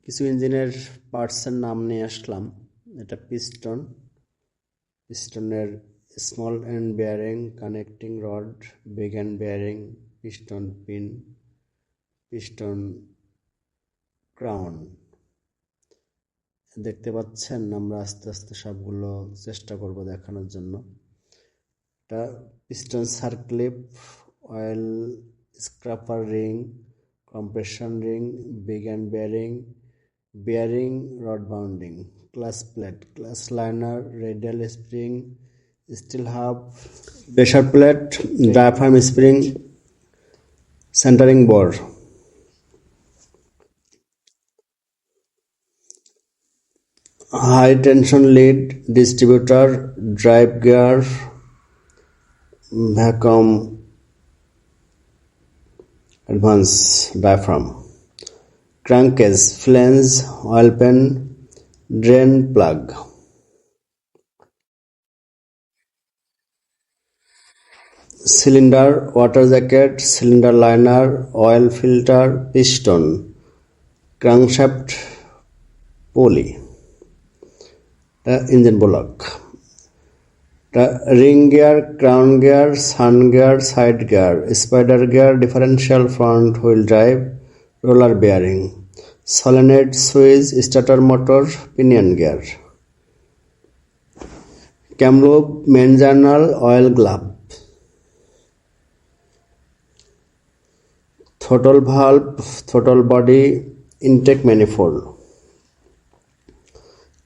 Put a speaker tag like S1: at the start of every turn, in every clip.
S1: কিছু ইঞ্জিনের পার্টসের নাম নিয়ে আসলাম। এটা পিস্টনের small end bearing, connecting rod, big end bearing, piston pin, piston crown. দেখতে পাচ্ছেন, আমরা আস্তে আস্তে সবগুলো চেষ্টা করব দেখানোর জন্য। এটা piston circlip, oil scraper ring, compression ring, big end bearing rod bounding, clutch plate, clutch liner, radial spring, steel hub, pressure plate, diaphragm spring, centering bore. High tension lead, distributor, drive gear, vacuum advance diaphragm. Crankcase, flange, oil pan, drain plug. Cylinder, water jacket, cylinder liner, oil filter, piston, crankshaft pulley. Engine block. Ring gear, crown gear, sun gear, side gear, spider gear, differential front wheel drive, roller bearing, solenoid switch, starter motor, pinion gear, cam loop, main journal, oil glove, throttle valve, throttle body, intake manifold,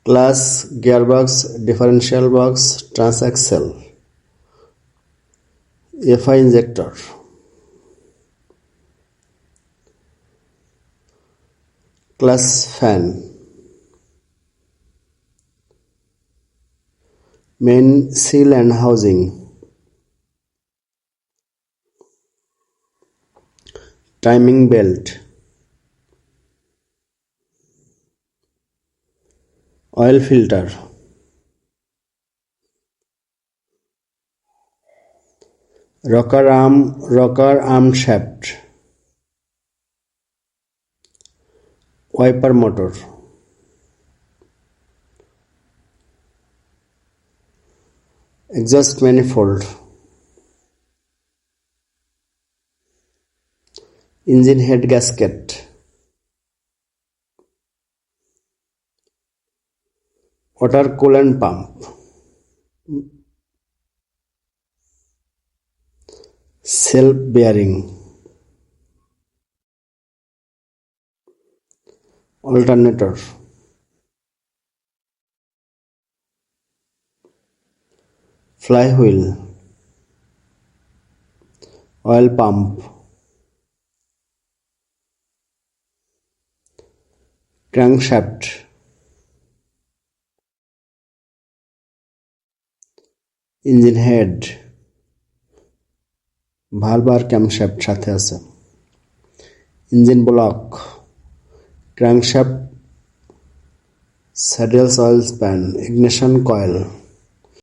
S1: clutch, gearbox, differential box, transaxle, FI injector, clutch fan, main seal and housing, timing belt, oil filter, rocker arm shaft, wiper motor, exhaust manifold, engine head gasket, water coolant pump, self bearing, alternator, flywheel, oil pump, crankshaft, engine head, valve R camshaft সাথে আছে, engine block, crankshaft, saddle oil span, ignition coil.